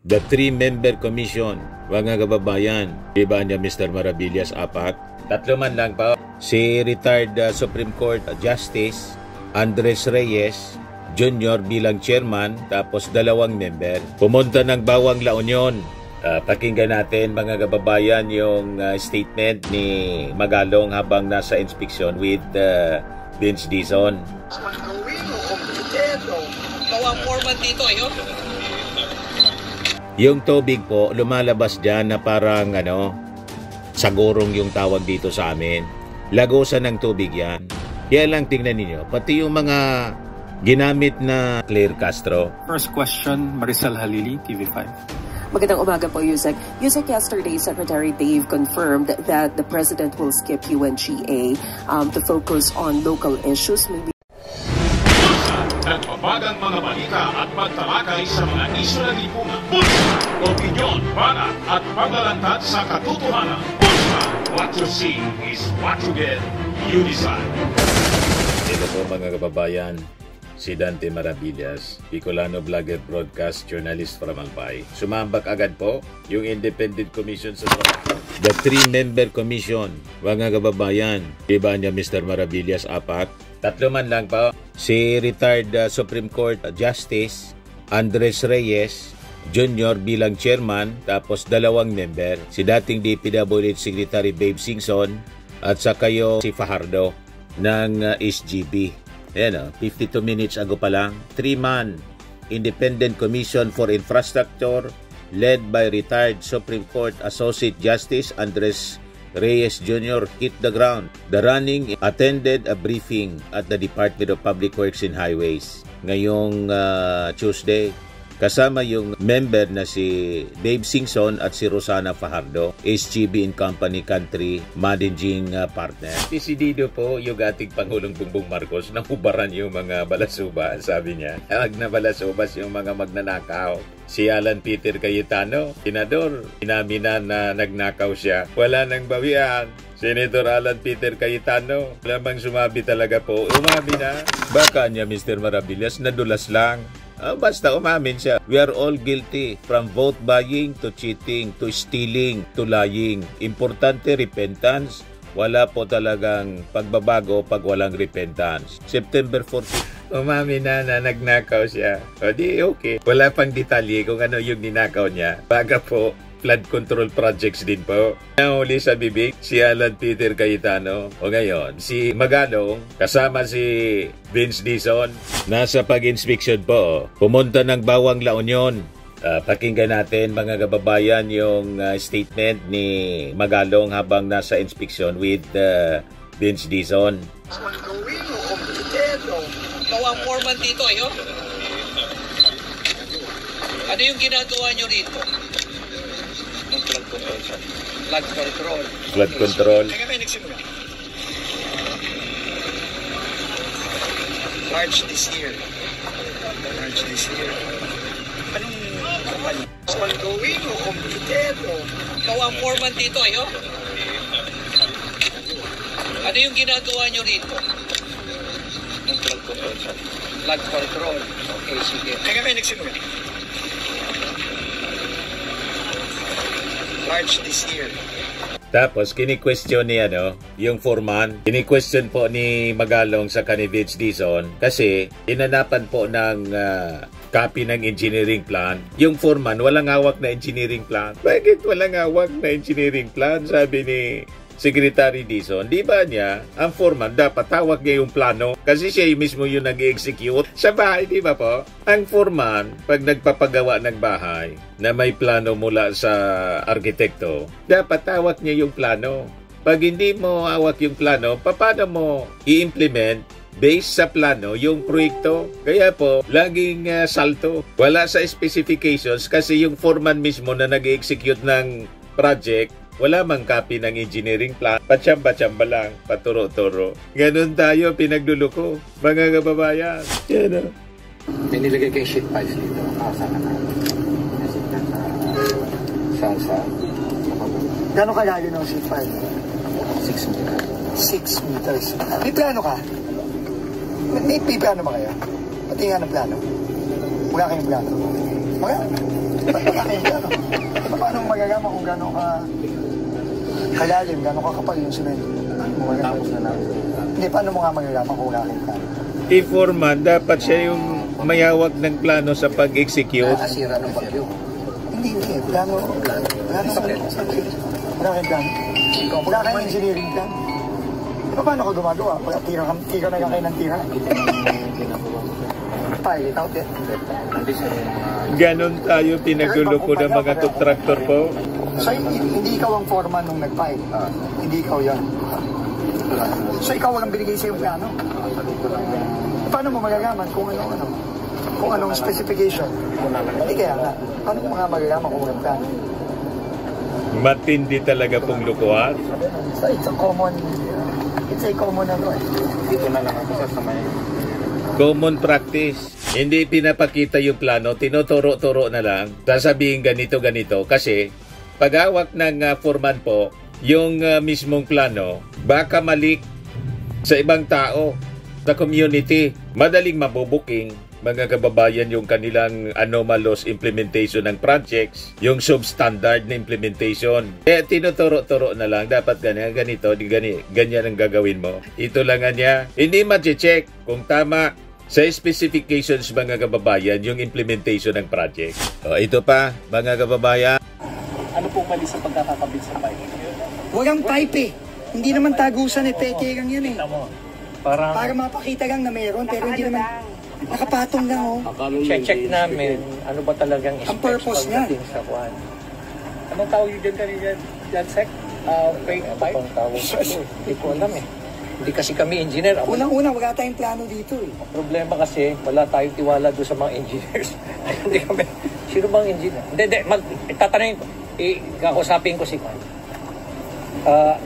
The 3-member commission, mga kababayan, iba niya Mr. Maravillas, 4. 3 man lang pa. Si retired Supreme Court Justice Andres Reyes Jr. bilang chairman, tapos 2 member. Pumunta ng Bawang La Union. Pakinggan natin mga kababayan yung statement ni Magalong habang nasa inspeksyon with Vince Dizon. Yung tubig po, lumalabas dyan na parang sagurong yung tawag dito sa amin. Lagosan ng tubig yan. Kaya lang tingnan ninyo, pati yung mga ginamit na Claire Castro. First question, Maricel Halili, TV5. Magandang umaga po, Yusek. Yusek, yesterday, Secretary Dave confirmed that the President will skip UNGA to focus on local issues. Maybe nagpapagang mga balita at pagtalakay sa mga isyu na lipungan. Bulsa! Opinyon, banat at paglalantad sa katotohanan. Bulsa! What you see is what you get. You decide. Ito po mga kababayan, si Dante Maravillas, Bicolano Vlogger Broadcast Journalist from Albay. Sumambak agad po yung Independent Commission sa trabaho. The 3-member commission, mga kababayan, iba niya Mr. Maravillas, 4. 3 man lang pa. Si retired Supreme Court Justice Andres Reyes Jr. bilang chairman, tapos 2 member. Si dating DPWH Secretary Babe Singson at saka si Fajardo ng SGB. Ayan 52 minutes ago pa lang. 3-man Independent Commission for Infrastructure led by retired Supreme Court Associate Justice Andres Reyes Jr. hit the ground. The running attended a briefing at the Department of Public Works and Highways ngayong Tuesday. Kasama yung member na si Babe Singson at si Rosana Fajardo, SGB and Company Country Managing Partner. Desidido po yung ating Pangulong Bongbong Marcos na hubaran yung mga balasuba, sabi niya. Huwag na balasubas yung mga magnanakaw. Si Alan Peter Cayetano, senador, inaminan na nagnakaw siya. Wala nang bawian. Senator Alan Peter Cayetano, lamang sumabi talaga po. Umami na. Baka niya Mr. Maravillas, nadulas lang. Basta umamin siya. We are all guilty, from vote buying to cheating to stealing to lying. Importante repentance. Wala po talagang pagbabago pag walang repentance. September 14, umamin na nagnakaw siya. O di okay. Wala pang detalye kung ano yung ninakaw niya. Baga po, flood control projects din po. Nahuli sa bibig si Alan Peter Cayetano. O ngayon, si Magalong kasama si Vince Dizon nasa pag-inspection po. Pumunta ng Bawang La Union. Pakinggan natin mga kababayan yung statement ni Magalong habang nasa inspeksyon with Vince Dizon. Kawang foreman dito, ayo? Ano yung ginagawa nyo rito? Flood control. Flood control. Flood control. March this year. March this year. Anong kapal? Ongoing o completed o? Ikaw ang foreman dito, ayo? Ano yung ginagawa nyo rito? Flood control. Flood control. Okay, sige. Kaya may nagsimula. March this year. Tapos kini-question ni yung foreman, kini-question po ni Magalong sa ni Vince Dizon kasi inanapan po ng copy ng engineering plan. Yung foreman walang hawak na engineering plan. Bakit walang hawak na engineering plan? Sabi ni Secretary Dizon, di ba niya, ang foreman dapat hawak niya yung plano kasi siya mismo yung nag-execute sa bahay, di ba po? Ang foreman, pag nagpapagawa ng bahay na may plano mula sa arkitekto, dapat hawak niya yung plano. Pag hindi mo hawak yung plano, paano mo i-implement based sa plano yung proyekto? Kaya po, laging salto. Wala sa specifications kasi yung foreman mismo na nag-execute ng project, wala mang copy ng engineering plan. Patsamba-tsamba lang, paturo-turo. Ganun tayo, pinagluluko. Mga kababayan. Yan o. May nilagay kay sheet piles dito. Saan na? Saan? Gano'ng kalayo ng sheet pile? 6 meters. 6 meters. May plano ka? May plano ba kayo? Pati nga ng plano. Wala kayong plano. Paano mo magagama kung gano'n ka kalalim, gano'n ka kapal yung semento? Tapos na namin. Hindi, paano mo nga magagama kung wala kang plano? Foreman, dapat siya yung mayawag ng plano sa pag-execute. Nasira ng bagyo. Hindi. Plano. Wala kang plano. Wala kang engineering plan. Paano ka gumagawa? Wala, tira na kayo ng tira. Pilot out eh. Ganon tayo pinagulo ng mga kontraktor po. So, hindi ikaw ang foreman nung nag-file. Hindi ikaw yan. So, ikaw walang binigay sa yung plano. Paano mo magagaman kung anong specification? Hindi kaya nga. Paano mo nga magagaman kung walang plano? Matindi talaga pong lukuhan. So, it's a common ano eh. Dito na lang ako sa may... Common practice. Hindi pinapakita yung plano, tinuturo-turo na lang. Sasabihin ganito. Kasi paghawak ng foreman po, yung mismong plano, baka malik sa ibang tao, sa community. Madaling mabubuking, mga kababayan, yung kanilang anomalous implementation ng projects, yung substandard na implementation. Kaya tinuturo-turo na lang, dapat ganito, ganyan ang gagawin mo. Ito lang niya. Hindi ma-check kung tama sa specifications, mga kababayan, yung implementation ng project. O, ito pa, mga kababayan. Ano pong mali sa pagkakakabit sa pipe? Walang pipe eh. Hindi naman tagusan eh. Peke lang yan eh. Para mapakita lang na meron, pero hindi naman nakapatong lang oh. Check namin ano ba talagang ang purpose niya. Sa kuwan. anong tawag yun dyan kanina? Jansec? Fake pipe? Ang tawag ko. Hindi ko alam eh. Hindi kasi kami engineer. Unang-una, wala tayong plano dito eh. Ang problema kasi, wala tayong tiwala doon sa mga engineers. Hindi kami. Sino bang engineer? Hindi. Tatanungin ko. Kakusapin ko si Kwan.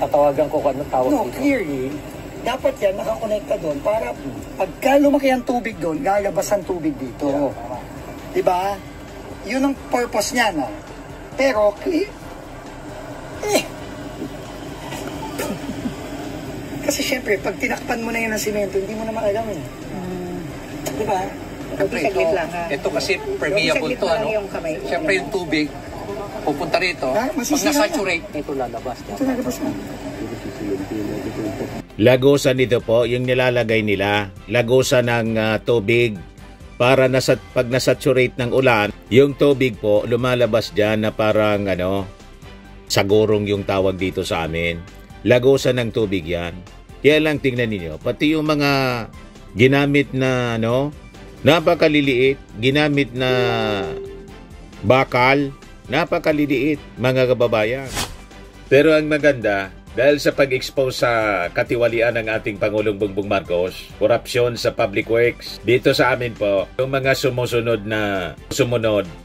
Tatawagan ko kung anong tawag No, dito. clearly, dapat yan nakakonekta doon para pagka lumaki ang tubig doon, lalabas ang tubig dito. Diba? Yun ang purpose niya, no? Pero, kasi syempre, pag tinakpan mo na yan ng simento, hindi mo na makagamin. Diba? Ito kasi permeable to, ano? Siyempre yung tubig, pupunta rito. Pag nasaturate, ito lalabas. Ito lalabas na. Lagusan nito po, yung nilalagay nila, lagusan ng tubig para pag nasaturate ng ulan, yung tubig po lumalabas dyan na parang sagurong yung tawag dito sa amin. Lagusan ng tubig yan. Kaya lang tingnan niyo, pati yung mga ginamit na napakaliliit, ginamit na bakal, napakaliliit, mga kababayan. Pero ang maganda, dahil sa pag-expose sa katiwalian ng ating Pangulong Bongbong Marcos, korupsyon sa public works, dito sa amin po, yung mga sumunod na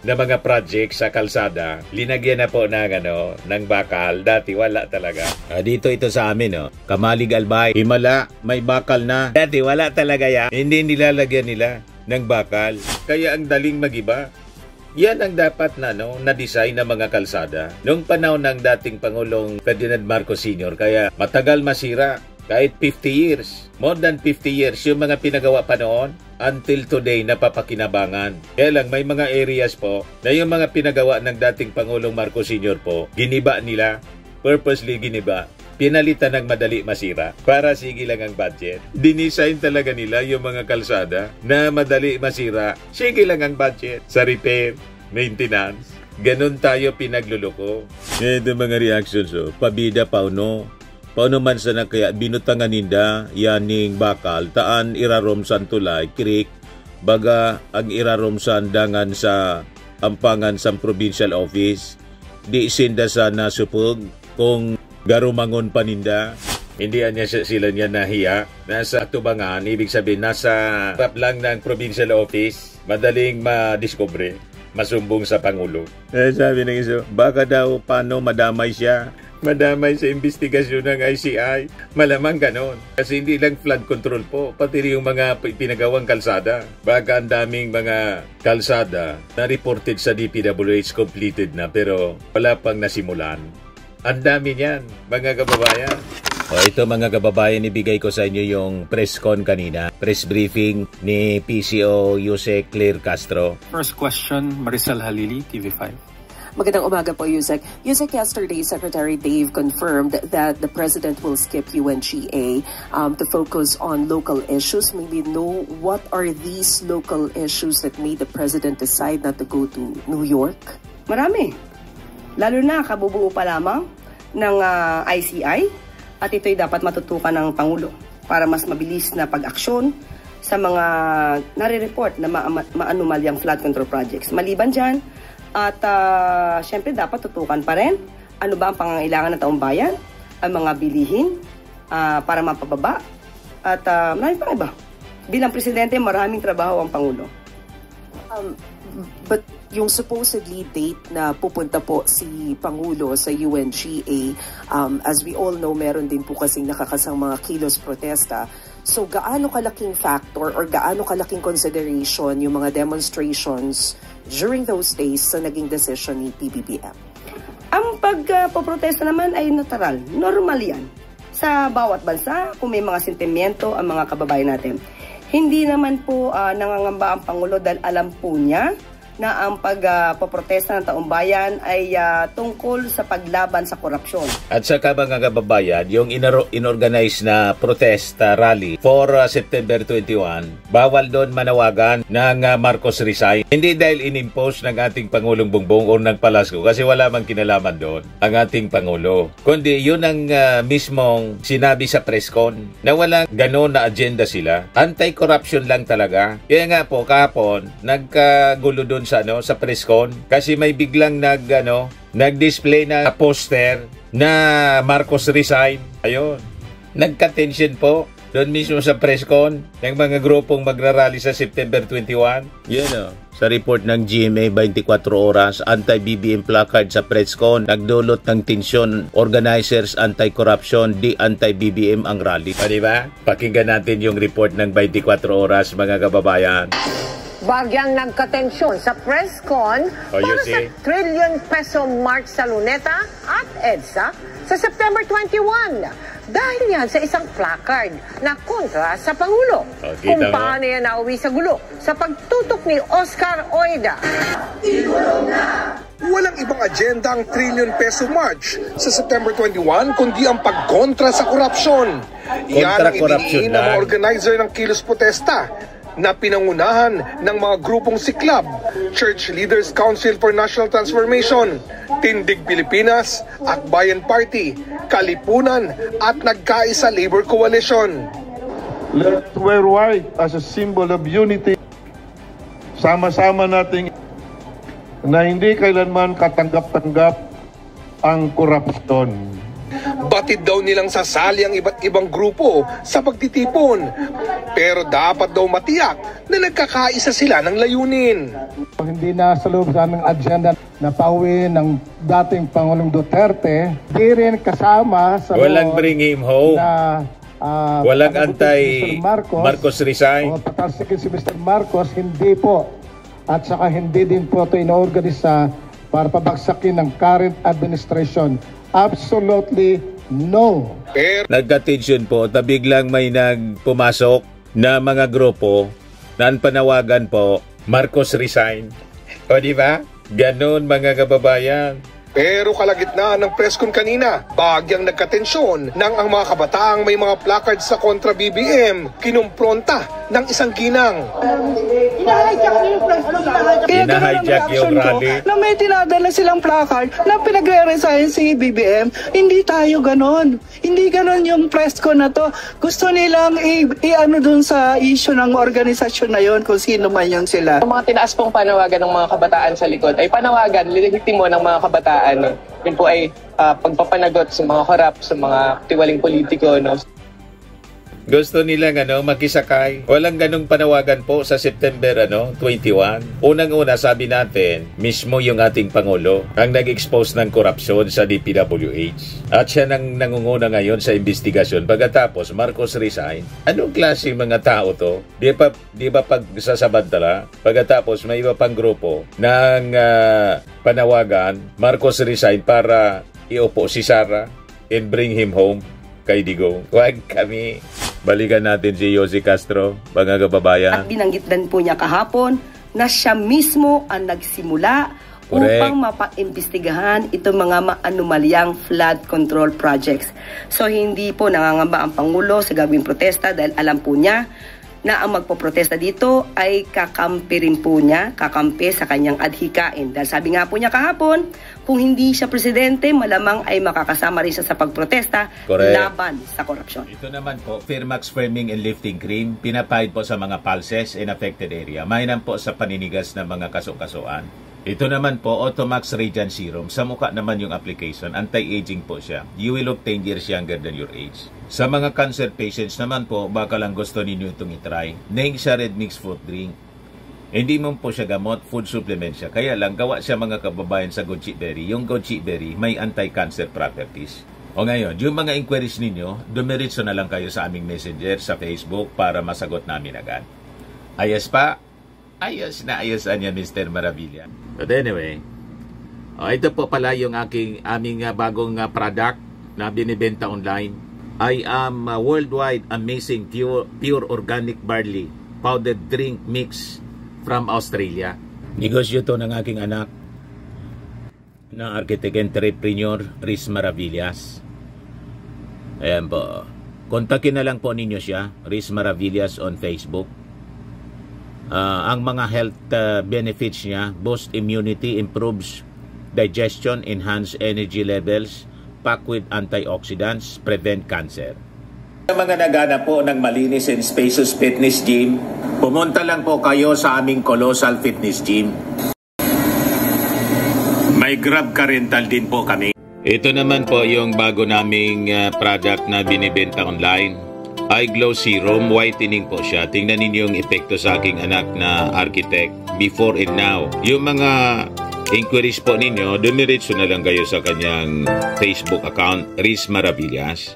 mga project sa kalsada, linagyan na po ng bakal. Dati wala talaga. Dito ito sa amin, Kamalig Albay, Himala, may bakal na. Dati wala talaga yan. Hindi nilalagyan nila ng bakal. Kaya ang daling magiba. Yan ang dapat na-design ng mga kalsada noong panahon ng dating Pangulong Ferdinand Marcos Sr. Kaya matagal masira, kahit 50 years, more than 50 years yung mga pinagawa pa noon, until today napapakinabangan. Kaya lang may mga areas po na yung mga pinagawa ng dating Pangulong Marcos Sr. po, giniba nila, purposely giniba, pinalitan ng madali masira para sige lang ang budget. Dinisign talaga nila yung mga kalsada na madali masira, sige lang ang budget sa repair, maintenance. Ganon tayo pinagluloko. Ito mga reactions, pabida pauno man sa na kaya binutangan ninda yaning bakal taan iraromsan tulay creek baga ang iraromsan dangan sa ampangan sa provincial office di sinda sa nasupog kung garumangon paninda. Hindi sila niya nahiya. Nasa tubangan, ibig sabihin, nasa tap lang ng provincial office, madaling madiscover, masumbong sa Pangulo. Sabi ng iso, baka daw paano madamay siya. Madamay sa investigasyon ng ICI. Malamang ganon. Kasi hindi lang flood control po, pati yung mga pinagawang kalsada. Baka ang daming mga kalsada na reported sa DPWH completed na pero wala pang nasimulan. Ang dami niyan, mga kababayan. O ito mga kababayan, ibigay ko sa inyo yung press con kanina. Press briefing ni PCO Yusek Claire Castro. First question, Maricel Halili, TV5. Magandang umaga po, Yusek. Yusek, yesterday, Secretary Dave confirmed that the President will skip UNGA to focus on local issues. Maybe know what are these local issues that made the President decide not to go to New York? Marami. Lalo na kabubuo pa lamang ng ICI at ito'y dapat matutukan ng Pangulo para mas mabilis na pag-aksyon sa mga nare-report na maanumalyang flood control projects. Maliban dyan, at syempre dapat tutukan pa rin ano ba ang pangangailangan ng taong bayan, ang mga bilihin para mapababa at marami pa iba. Bilang Presidente, maraming trabaho ang Pangulo. But yung supposedly date na pupunta po si Pangulo sa UNGA, as we all know, meron din po kasing nakakasang mga kilos protesta. So gaano kalaking factor or gaano kalaking consideration yung mga demonstrations during those days sa naging decision ni PBBM? Ang pagpoprotesta naman ay natural, normal yan. Sa bawat bansa, kung may mga sentimiento ang mga kababayan natin. Hindi naman po nangangamba ang Pangulo dahil alam po niya na ang pagpoprotesta ng taong bayan ay tungkol sa paglaban sa korupsyon. At saka mga kababayan, yung inorganize na protesta rally for September 21, bawal doon manawagan ng Marcos resign. Hindi dahil inimpose ng ating Pangulong Bongbong o ng Palasco kasi wala mang kinalaman doon ang ating Pangulo. Kundi yun ang mismong sinabi sa press con na walang ganon na agenda sila. Anti-corruption lang talaga. Kaya nga po kahapon, nagkagulo doon sa press con kasi may biglang nag-display na poster na Marcos resign. Ayun. Nagka-tension po doon mismo sa press con ng mga grupong magrarally sa September 21. Yan sa report ng GMA 24 oras, anti-BBM placard sa press con, nagdulot ng tensyon, organizers anti-corruption, di anti-BBM ang rally. Diba? Pakinggan natin yung report ng 24 oras mga kababayan. Bagyang nagkatensyon sa press con para sa trillion peso march sa Luneta at EDSA sa September 21. Dahil yan sa isang placard na kontra sa Pangulo. Kung paano yan nauwi sa gulo sa pagtutok ni Oscar Oida. Igulong na! Walang ibang agenda ang trillion peso march sa September 21 kundi ang pagkontra sa korupsyon. Yan ang ibiniin ng mga organizer ng kilos protesta na pinangunahan ng mga grupong Siklab, Church Leaders Council for National Transformation, Tindig Pilipinas, Akbayan Party, Kalipunan at Nagkaisa Labor Coalition. Let's wear white as a symbol of unity. Sama-sama nating na hindi kailanman katanggap-tanggap ang korupsyon. Batid daw nilang sasali ang iba't ibang grupo sa pagtitipon. Pero dapat daw matiyak na nagkakaisa sila ng layunin. Hindi na sa loob sa aming agenda na pauwiin ng dating Pangulong Duterte, di rin kasama sa walang bring him home. Walang anti Marcos resign. Patalsikin si Mr. Marcos, hindi po. At saka hindi din po ito inoorganisa para pabagsakin ng current administration. Absolutely no. Nagka-tension po na biglang may nagpumasok na mga grupo na ang panawagan po, Marcos resign. O di ba? Ganon mga kababayan. Pero kalagitnaan ng press con kanina, bagyang nagkatensyon nang ang mga kabataang may mga placards sa kontra BBM kinumpronta ng isang ginang. Hina-hijack yung rally. Na may tinadala silang placard na pinagre-resign si BBM. Hindi tayo ganon. Hindi ganon yung press con na to. Gusto nilang i-ano dun sa issue ng organisasyon na yon kung sino man yan sila. Ang mga tinaas pong panawagan ng mga kabataan sa likod ay panawagan, legitimo ng mga kabataan. Yun po ay pagpapanagot sa mga korap, sa mga tiwaling politiko. No? Gusto nilang makisakay. Walang ganong panawagan po sa September 21. Unang-una sabi natin, mismo yung ating Pangulo ang nag-expose ng korupsyon sa DPWH. At siya nang nangunguna ngayon sa investigasyon. Pagkatapos, Marcos resign. Anong klase mga tao to? Di ba pag sasabantala? Pagkatapos, may iba pang grupo ng panawagan, Marcos resign para iupo si Sara and bring him home. kay Digong. Huwag kami. Balikan natin si Yossi Castro, mga kababayan. At binanggit din po niya kahapon na siya mismo ang nagsimula upang mapaimbestigahan itong mga anomalyang flood control projects. So hindi po nangangamba ang Pangulo sa gagawing protesta dahil alam po niya na ang magpoprotesta dito ay kakampi rin po niya, kakampi sa kanyang adhikain. Dahil sabi nga po niya kahapon, kung hindi siya presidente, malamang ay makakasama rin siya sa pagprotesta laban sa korupsyon. Ito naman po, Firmax Firming and Lifting Cream, pinapahid po sa mga pulses in affected area. Mainam po sa paninigas ng mga kaso-kasuan. Ito naman po, Automax Radiant Serum. Sa mukha naman yung application, anti-aging po siya. You will look 10 years younger than your age. Sa mga cancer patients naman po, baka lang gusto ninyo itong itry. Nengxia Red Mix Fruit Drink. Hindi mo po siya gamot, food supplement siya. Kaya lang, gawa siya mga kababayan sa goji berry. Yung goji berry, may anti-cancer properties. O ngayon, yung mga inquiries ninyo, dumiritso na lang kayo sa aming messenger sa Facebook para masagot namin agad. Ayos pa? Ayos na ayos niya, Mr. Maravilla. But anyway, ito po pala yung aming bagong product na binibenta online. I am worldwide amazing pure organic barley powdered drink mix from Australia. Negosyo to ng aking anak na architect entrepreneur Riz Maravillas. Ayan po. Kontakin na lang po ninyo siya, Riz Maravillas on Facebook. Ang mga health benefits niya, boost immunity, improves digestion, enhance energy levels, pack with antioxidants, prevent cancer. Sa mga naghanap po ng malinis and spacious fitness gym, pumunta lang po kayo sa aming Colossal Fitness Gym. May Grab car rental din po kami. Ito naman po yung bago naming product na binibenta online. Eye Glow Serum, whitening po siya. Tingnan ninyo yung epekto sa aking anak na architect before and now. Yung mga inquiries po ninyo, dumiretso na lang kayo sa kanyang Facebook account, Riz Maravillas.